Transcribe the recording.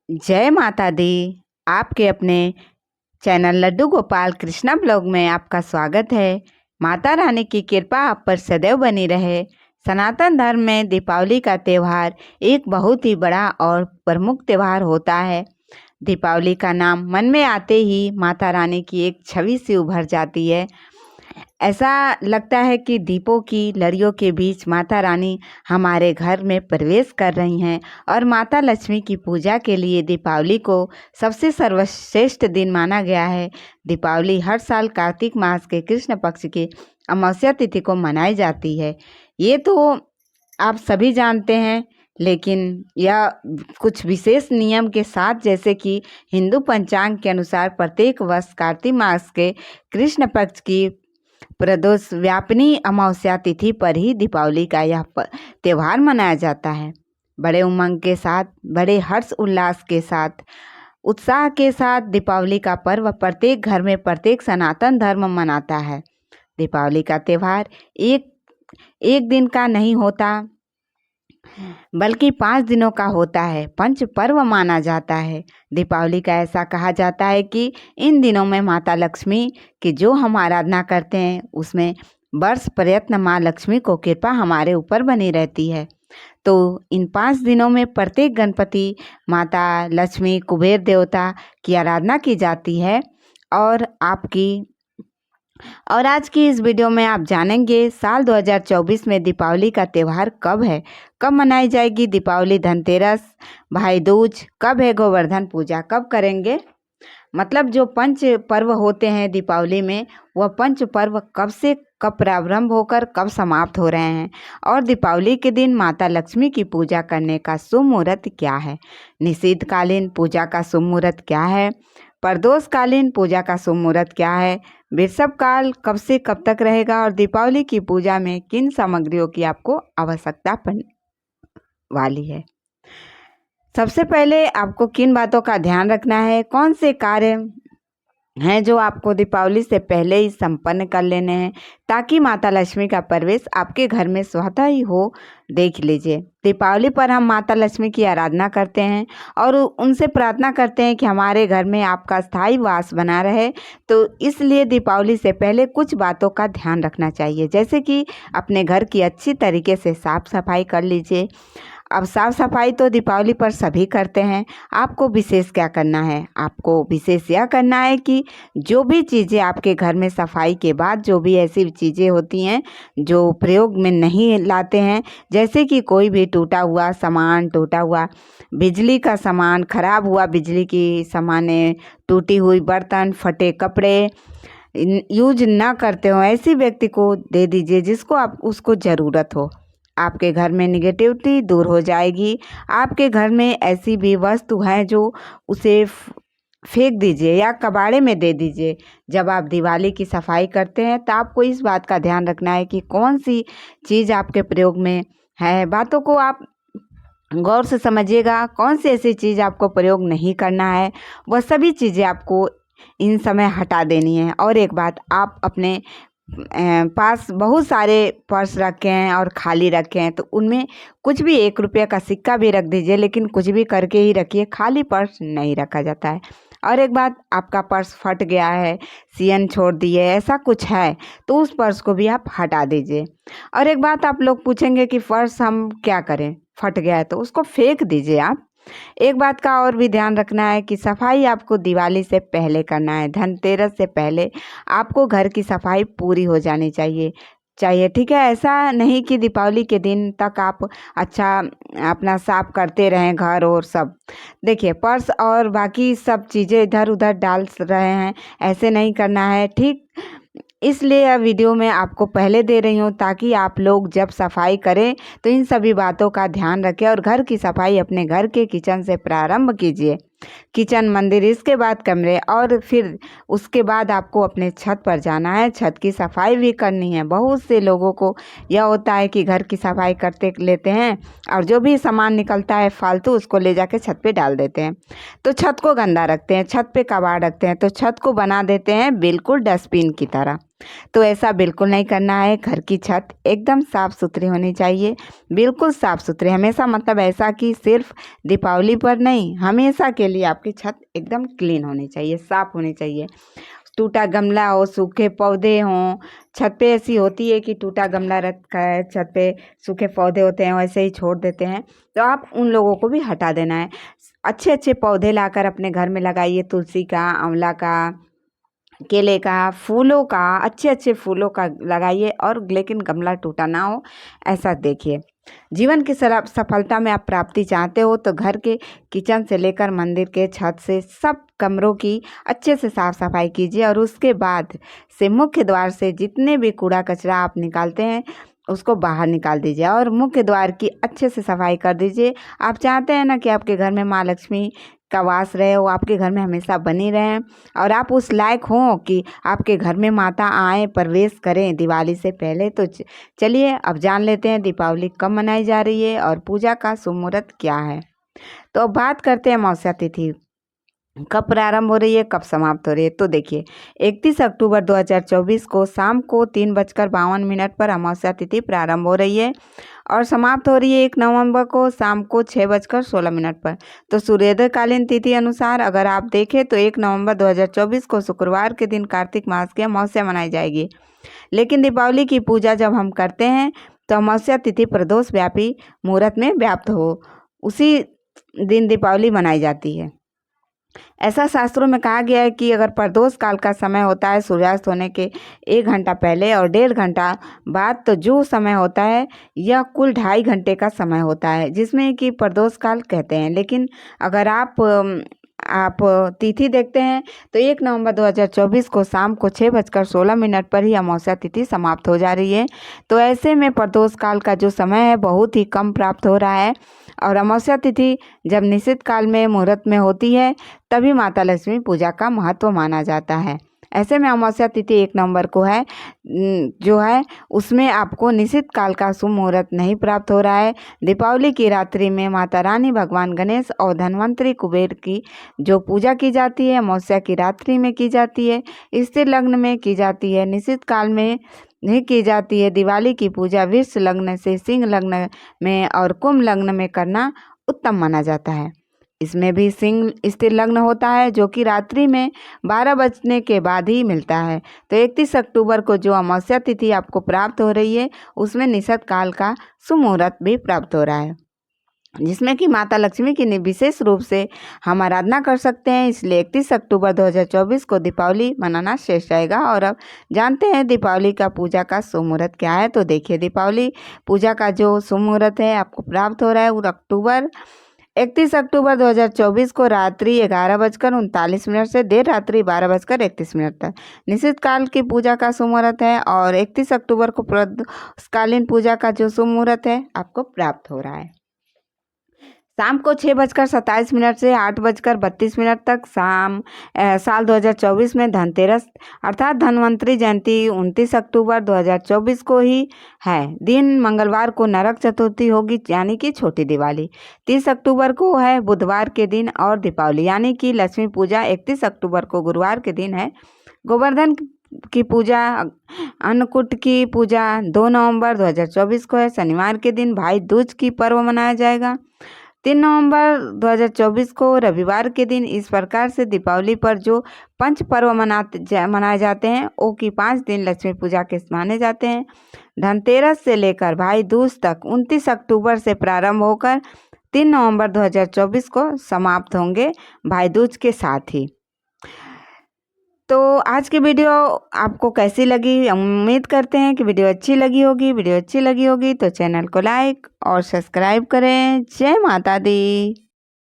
जय माता दी। आपके अपने चैनल लड्डू गोपाल कृष्णा ब्लॉग में आपका स्वागत है। माता रानी की कृपा आप पर सदैव बनी रहे। सनातन धर्म में दीपावली का त्यौहार एक बहुत ही बड़ा और प्रमुख त्यौहार होता है। दीपावली का नाम मन में आते ही माता रानी की एक छवि सी उभर जाती है। ऐसा लगता है कि दीपों की लड़ियों के बीच माता रानी हमारे घर में प्रवेश कर रही हैं और माता लक्ष्मी की पूजा के लिए दीपावली को सबसे सर्वश्रेष्ठ दिन माना गया है। दीपावली हर साल कार्तिक मास के कृष्ण पक्ष की अमावस्या तिथि को मनाई जाती है। ये तो आप सभी जानते हैं, लेकिन यह कुछ विशेष नियम के साथ, जैसे कि हिंदू पंचांग के अनुसार प्रत्येक वर्ष कार्तिक मास के कृष्ण पक्ष की प्रदोष व्यापिनी अमावस्या तिथि पर ही दीपावली का यह त्यौहार मनाया जाता है। बड़े उमंग के साथ, बड़े हर्ष उल्लास के साथ, उत्साह के साथ दीपावली का पर्व प्रत्येक घर में प्रत्येक सनातन धर्म मनाता है। दीपावली का त्यौहार एक दिन का नहीं होता, बल्कि 5 दिनों का होता है। पंच पर्व माना जाता है। दीपावली का ऐसा कहा जाता है कि इन दिनों में माता लक्ष्मी की जो हम आराधना करते हैं, उसमें वर्ष प्रयत्न माँ लक्ष्मी को कृपा हमारे ऊपर बनी रहती है। तो इन 5 दिनों में प्रत्येक गणपति, माता लक्ष्मी, कुबेर देवता की आराधना की जाती है। और आज की इस वीडियो में आप जानेंगे साल 2024 में दीपावली का त्यौहार कब है, कब मनाई जाएगी दीपावली, धनतेरस, भाई दूज कब है, गोवर्धन पूजा कब करेंगे। मतलब जो पंच पर्व होते हैं दीपावली में, वह पंच पर्व कब से कब प्रारंभ होकर कब समाप्त हो रहे हैं, और दीपावली के दिन माता लक्ष्मी की पूजा करने का शुभ मुहूर्त क्या है, निषिद्धकालीन पूजा का शुभ मुहूर्त क्या है, प्रदोषकालीन पूजा का शुभ मुहूर्त क्या है, वृषभ काल कब से कब तक रहेगा, और दीपावली की पूजा में किन सामग्रियों की आपको आवश्यकता पड़ने वाली है। सबसे पहले आपको किन बातों का ध्यान रखना है, कौन से कार्य हैं जो आपको दीपावली से पहले ही संपन्न कर लेने हैं, ताकि माता लक्ष्मी का प्रवेश आपके घर में स्वतः ही हो। देख लीजिए, दीपावली पर हम माता लक्ष्मी की आराधना करते हैं और उनसे प्रार्थना करते हैं कि हमारे घर में आपका स्थायी वास बना रहे। तो इसलिए दीपावली से पहले कुछ बातों का ध्यान रखना चाहिए, जैसे कि अपने घर की अच्छी तरीके से साफ सफाई कर लीजिए। अब साफ सफाई तो दीपावली पर सभी करते हैं, आपको विशेष क्या करना है, आपको विशेष यह करना है कि जो भी चीज़ें आपके घर में सफाई के बाद जो भी ऐसी चीज़ें होती हैं जो प्रयोग में नहीं लाते हैं, जैसे कि कोई भी टूटा हुआ सामान, टूटा हुआ बिजली का सामान, खराब हुआ बिजली की सामानें, टूटी हुई बर्तन, फटे कपड़े यूज ना करते हो, ऐसी व्यक्ति को दे दीजिए जिसको आप उसको ज़रूरत हो। आपके घर में निगेटिविटी दूर हो जाएगी। आपके घर में ऐसी भी वस्तु है जो उसे फेंक दीजिए या कबाड़े में दे दीजिए। जब आप दिवाली की सफाई करते हैं तो आपको इस बात का ध्यान रखना है कि कौन सी चीज़ आपके प्रयोग में है। बातों को आप गौर से समझिएगा, कौन सी ऐसी चीज़ आपको प्रयोग नहीं करना है, वह सभी चीज़ें आपको इन समय हटा देनी है। और एक बात, आप अपने पास बहुत सारे पर्स रखे हैं और खाली रखे हैं, तो उनमें कुछ भी 1 रुपये का सिक्का भी रख दीजिए, लेकिन कुछ भी करके ही रखिए, खाली पर्स नहीं रखा जाता है। और एक बात, आपका पर्स फट गया है, सियन छोड़ दिए, ऐसा कुछ है तो उस पर्स को भी आप हटा दीजिए। और एक बात, आप लोग पूछेंगे कि पर्स हम क्या करें, फट गया है तो उसको फेंक दीजिए आप। एक बात का और भी ध्यान रखना है कि सफाई आपको दिवाली से पहले करना है, धनतेरस से पहले आपको घर की सफाई पूरी हो जानी चाहिए। ठीक है। ऐसा नहीं कि दीपावली के दिन तक आप अच्छा अपना साफ करते रहें घर और सब। देखिए, पर्स और बाकी सब चीज़ें इधर उधर डाल रहे हैं, ऐसे नहीं करना है, ठीक। इसलिए यह वीडियो मैं आपको पहले दे रही हूँ, ताकि आप लोग जब सफाई करें तो इन सभी बातों का ध्यान रखें और घर की सफाई अपने घर के किचन से प्रारंभ कीजिए। किचन, मंदिर, इसके बाद कमरे, और फिर उसके बाद आपको अपने छत पर जाना है, छत की सफाई भी करनी है। बहुत से लोगों को यह होता है कि घर की सफाई करते लेते हैं और जो भी सामान निकलता है फालतू, उसको ले जाके छत पे डाल देते हैं, तो छत को गंदा रखते हैं, छत पे कबाड़ रखते हैं, तो छत को बना देते हैं बिल्कुल डस्टबिन की तरह। तो ऐसा बिल्कुल नहीं करना है। घर की छत एकदम साफ़ सुथरी होनी चाहिए, बिल्कुल साफ़ सुथरी हमेशा, मतलब ऐसा कि सिर्फ दीपावली पर नहीं, हमेशा के लिए आपकी छत एकदम क्लीन होनी चाहिए, साफ़ होनी चाहिए। टूटा गमला हो, सूखे पौधे हों, छत पे ऐसी होती है कि टूटा गमला रखा है, छत पे सूखे पौधे होते हैं वैसे ही छोड़ देते हैं, तो आप उन लोगों को भी हटा देना है। अच्छे अच्छे पौधे लाकर अपने घर में लगाइए, तुलसी का, आंवला का, केले का, फूलों का, अच्छे अच्छे फूलों का लगाइए, और लेकिन गमला टूटा ना हो, ऐसा देखिए। जीवन की सफलता में आप प्राप्ति चाहते हो तो घर के किचन से लेकर मंदिर के छत से सब कमरों की अच्छे से साफ सफाई कीजिए, और उसके बाद से मुख्य द्वार से जितने भी कूड़ा कचरा आप निकालते हैं उसको बाहर निकाल दीजिए, और मुख्य द्वार की अच्छे से सफाई कर दीजिए। आप चाहते हैं ना कि आपके घर में माँ लक्ष्मी का वास रहे, वो आपके घर में हमेशा बनी रहें, और आप उस लायक हों कि आपके घर में माता आए, प्रवेश करें दिवाली से पहले। तो चलिए अब जान लेते हैं दीपावली कब मनाई जा रही है और पूजा का शुभ मुहूर्त क्या है। तो अब बात करते हैं अमावस्या तिथि कब प्रारंभ हो रही है, कब समाप्त हो रही है। तो देखिए 31 अक्टूबर 2024 को शाम को 3:52 पर अमावस्या तिथि प्रारंभ हो रही है, और समाप्त हो रही है 1 नवंबर को शाम को 6:16 पर। तो सूर्योदय कालीन तिथि अनुसार अगर आप देखें तो 1 नवंबर 2024 को शुक्रवार के दिन कार्तिक मास की अमावस्या मनाई जाएगी। लेकिन दीपावली की पूजा जब हम करते हैं तो अमावस्या तिथि प्रदोष व्यापी मुहूर्त में व्याप्त हो, उसी दिन दीपावली मनाई जाती है। ऐसा शास्त्रों में कहा गया है कि अगर प्रदोष काल का समय होता है सूर्यास्त होने के 1 घंटा पहले और 1.5 घंटा बाद, तो जो समय होता है यह कुल 2.5 घंटे का समय होता है, जिसमें कि प्रदोष काल कहते हैं। लेकिन अगर आप तिथि देखते हैं तो 1 नवंबर 2024 को शाम को 6:16 पर ही अमावस्या तिथि समाप्त हो जा रही है। तो ऐसे में प्रदोष काल का जो समय है बहुत ही कम प्राप्त हो रहा है, और अमावस्या तिथि जब निश्चित काल में मुहूर्त में होती है तभी माता लक्ष्मी पूजा का महत्व माना जाता है। ऐसे में अमावस्या तिथि 1 नवंबर को है, जो है उसमें आपको निश्चित काल का शुभ मुहूर्त नहीं प्राप्त हो रहा है। दीपावली की रात्रि में माता रानी, भगवान गणेश और धन्वंतरी कुबेर की जो पूजा की जाती है अमावस्या की रात्रि में की जाती है, स्थिर लग्न में की जाती है, निश्चित काल में नहीं की जाती है। दिवाली की पूजा वृष लग्न से सिंह लग्न में और कुंभ लग्न में करना उत्तम माना जाता है। इसमें भी सिंह स्थिर लग्न होता है जो कि रात्रि में 12 बजने के बाद ही मिलता है। तो 31 अक्टूबर को जो अमावस्या तिथि आपको प्राप्त हो रही है उसमें निषद काल का शुभ मुहूर्त भी प्राप्त हो रहा है, जिसमें कि माता लक्ष्मी की विशेष रूप से हम आराधना कर सकते हैं। इसलिए 31 अक्टूबर 2024 को दीपावली मनाना शेष रहेगा। और अब जानते हैं दीपावली का पूजा का शुभ मुहूर्त क्या है। तो देखिए दीपावली पूजा का जो शुभ मुहूर्त है आपको प्राप्त हो रहा है वो 31 अक्टूबर 2024 को रात्रि 11:39 से देर रात्रि 12:31 तक निश्चित काल की पूजा का शुभ मुहूर्त है, और 31 अक्टूबर को प्रदोषकालीन पूजा का जो शुभ मुहूर्त है आपको प्राप्त हो रहा है। शाम को 6:27 से 8:32 तक साल 2024 में धनतेरस अर्थात धन्वंतरी जयंती 29 अक्टूबर 2024 को ही है। दिन मंगलवार को नरक चतुर्थी होगी, यानी कि छोटी दिवाली। 30 अक्टूबर को है बुधवार के दिन, और दीपावली यानी कि लक्ष्मी पूजा 31 अक्टूबर को गुरुवार के दिन है। गोवर्धन की पूजा, अन्नकूट की पूजा 2 नवंबर 2024 को है, शनिवार के दिन भाई दूज की पर्व मनाया जाएगा। 3 नवंबर 2024 को रविवार के दिन। इस प्रकार से दीपावली पर जो पंच पर्व मनाए जाते हैं वो कि 5 दिन लक्ष्मी पूजा के माने जाते हैं। धनतेरस से लेकर भाई दूज तक 29 अक्टूबर से प्रारंभ होकर 3 नवंबर 2024 को समाप्त होंगे भाई दूज के साथ ही। तो आज की वीडियो आपको कैसी लगी, उम्मीद करते हैं कि वीडियो अच्छी लगी होगी। वीडियो अच्छी लगी होगी तो चैनल को लाइक और सब्सक्राइब करें। जय माता दी।